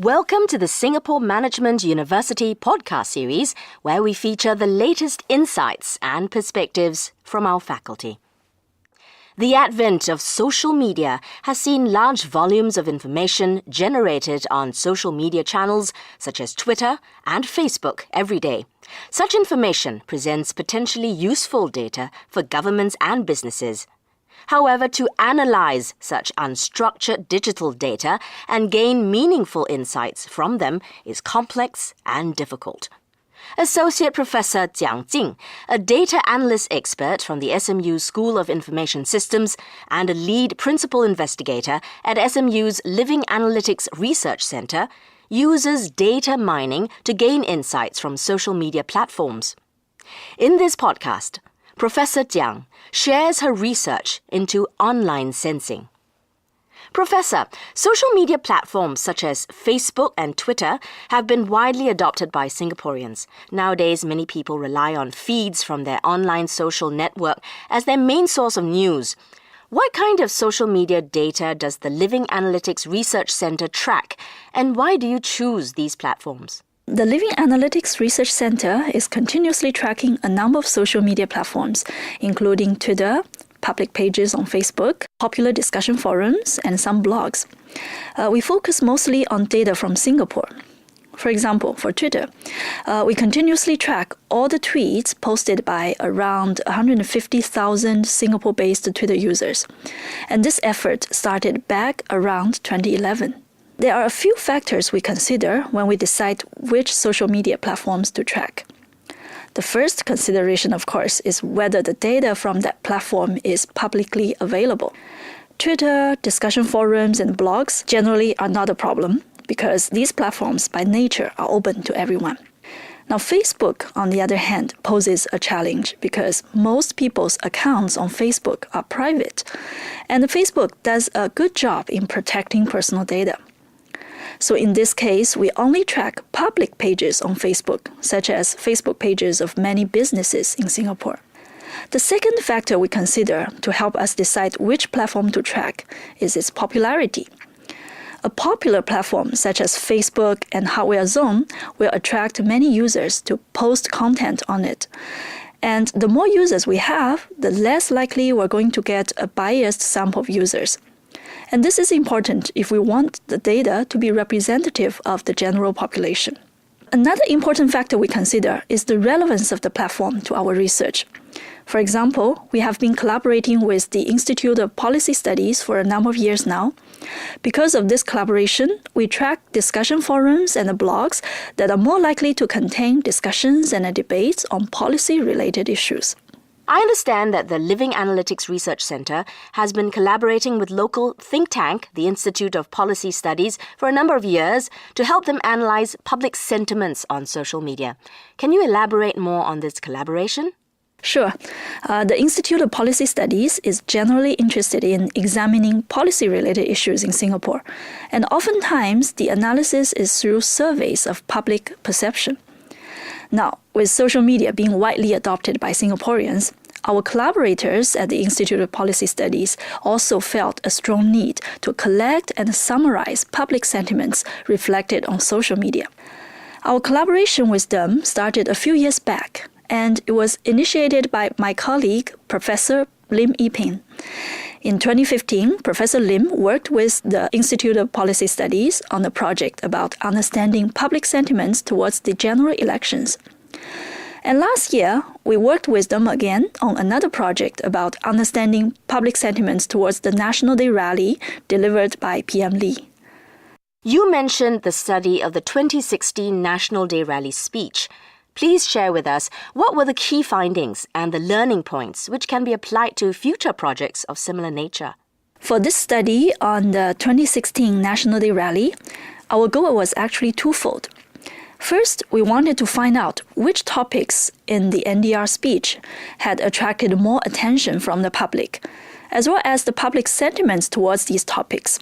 Welcome to the Singapore Management University podcast series, where we feature the latest insights and perspectives from our faculty. The advent of social media has seen large volumes of information generated on social media channels such as Twitter and Facebook every day. Such information presents potentially useful data for governments and businesses. However, to analyze such unstructured digital data and gain meaningful insights from them is complex and difficult. Associate Professor Jiang Jing, a data analyst expert from the SMU School of Information Systems and a lead principal investigator at SMU's Living Analytics Research Center, uses data mining to gain insights from social media platforms. In this podcast, Professor Jiang shares her research into online sensing. Professor, social media platforms such as Facebook and Twitter have been widely adopted by Singaporeans. Nowadays, many people rely on feeds from their online social network as their main source of news. What kind of social media data does the Living Analytics Research Center track, and why do you choose these platforms? The Living Analytics Research Center is continuously tracking a number of social media platforms, including Twitter, public pages on Facebook, popular discussion forums, and some blogs. We focus mostly on data from Singapore. For example, for Twitter, we continuously track all the tweets posted by around 150,000 Singapore-based Twitter users. And this effort started back around 2011. There are a few factors we consider when we decide which social media platforms to track. The first consideration, of course, is whether the data from that platform is publicly available. Twitter, discussion forums, and blogs generally are not a problem because these platforms by nature are open to everyone. Now, Facebook, on the other hand, poses a challenge because most people's accounts on Facebook are private, and Facebook does a good job in protecting personal data. So in this case, we only track public pages on Facebook, such as Facebook pages of many businesses in Singapore. The second factor we consider to help us decide which platform to track is its popularity. A popular platform such as Facebook and Hardware Zone will attract many users to post content on it. And the more users we have, the less likely we're going to get a biased sample of users. And this is important if we want the data to be representative of the general population. Another important factor we consider is the relevance of the platform to our research. For example, we have been collaborating with the Institute of Policy Studies for a number of years now. Because of this collaboration, we track discussion forums and blogs that are more likely to contain discussions and debates on policy-related issues. I understand that the Living Analytics Research Center has been collaborating with local think tank, the Institute of Policy Studies, for a number of years to help them analyze public sentiments on social media. Can you elaborate more on this collaboration? Sure. The Institute of Policy Studies is generally interested in examining policy-related issues in Singapore, and oftentimes the analysis is through surveys of public perception. Now, with social media being widely adopted by Singaporeans, our collaborators at the Institute of Policy Studies also felt a strong need to collect and summarize public sentiments reflected on social media. Our collaboration with them started a few years back, and it was initiated by my colleague, Professor Lim Yiping. In 2015, Professor Lim worked with the Institute of Policy Studies on a project about understanding public sentiments towards the general elections. And last year, we worked with them again on another project about understanding public sentiments towards the National Day rally delivered by PM Lee. You mentioned the study of the 2016 National Day rally speech. Please share with us what were the key findings and the learning points which can be applied to future projects of similar nature. For this study on the 2016 National Day rally, our goal was actually twofold. First, we wanted to find out which topics in the NDR speech had attracted more attention from the public, as well as the public sentiments towards these topics.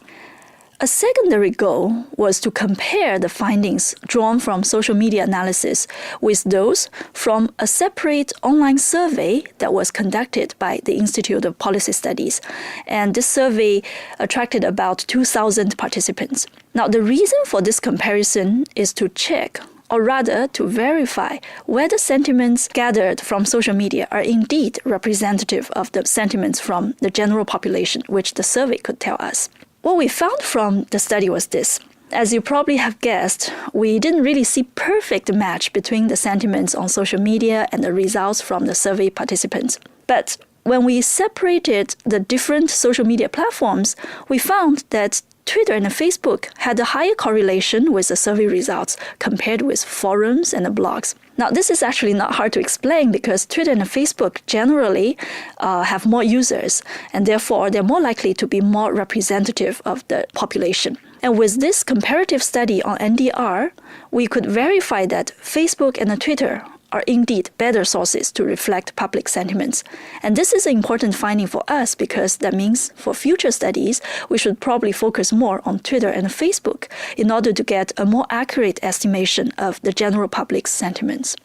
A secondary goal was to compare the findings drawn from social media analysis with those from a separate online survey that was conducted by the Institute of Policy Studies. And this survey attracted about 2,000 participants. Now, the reason for this comparison is to check, or rather to verify, whether sentiments gathered from social media are indeed representative of the sentiments from the general population, which the survey could tell us. What we found from the study was this. As you probably have guessed, we didn't really see perfect match between the sentiments on social media and the results from the survey participants. But when we separated the different social media platforms, we found that Twitter and Facebook had a higher correlation with the survey results compared with forums and the blogs. Now, this is actually not hard to explain because Twitter and Facebook generally have more users, and therefore they're more likely to be more representative of the population. And with this comparative study on NDR, we could verify that Facebook and Twitter are indeed better sources to reflect public sentiments. And this is an important finding for us because that means for future studies, we should probably focus more on Twitter and Facebook in order to get a more accurate estimation of the general public's sentiments.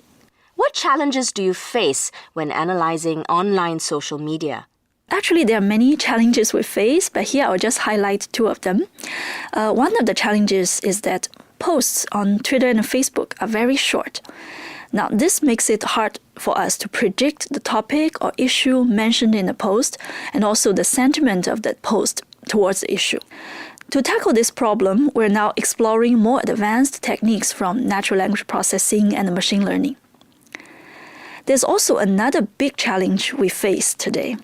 What challenges do you face when analyzing online social media? Actually, there are many challenges we face, but here I'll just highlight two of them. One of the challenges is that posts on Twitter and Facebook are very short. Now, this makes it hard for us to predict the topic or issue mentioned in the post and also the sentiment of that post towards the issue. To tackle this problem, we're now exploring more advanced techniques from natural language processing and machine learning. There's also another big challenge we face today.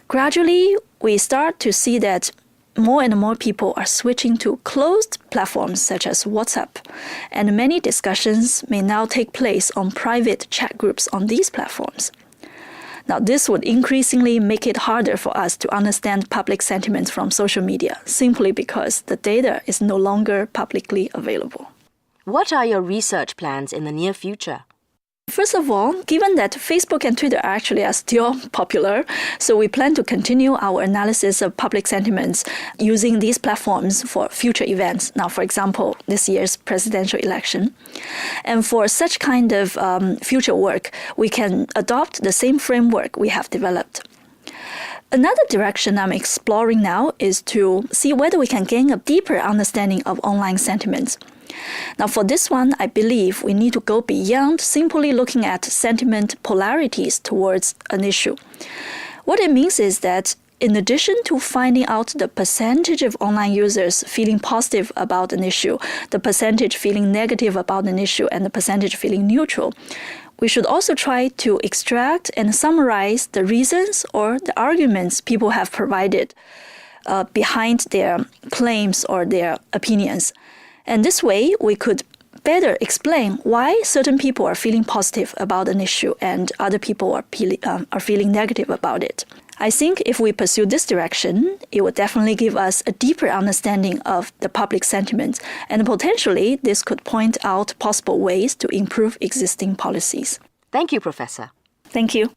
Gradually, we start to see that more and more people are switching to closed platforms such as WhatsApp, and many discussions may now take place on private chat groups on these platforms. Now, this would increasingly make it harder for us to understand public sentiments from social media, simply because the data is no longer publicly available. What are your research plans in the near future? First of all, given that Facebook and Twitter actually are still popular, so we plan to continue our analysis of public sentiments using these platforms for future events. Now, for example, this year's presidential election. And for such kind of future work, we can adopt the same framework we have developed. Another direction I'm exploring now is to see whether we can gain a deeper understanding of online sentiments. Now, for this one, I believe we need to go beyond simply looking at sentiment polarities towards an issue. What it means is that in addition to finding out the percentage of online users feeling positive about an issue, the percentage feeling negative about an issue, and the percentage feeling neutral, we should also try to extract and summarize the reasons or the arguments people have provided behind their claims or their opinions. And this way, we could better explain why certain people are feeling positive about an issue and other people are feeling negative about it. I think if we pursue this direction, it would definitely give us a deeper understanding of the public sentiment, and potentially this could point out possible ways to improve existing policies. Thank you, Professor. Thank you.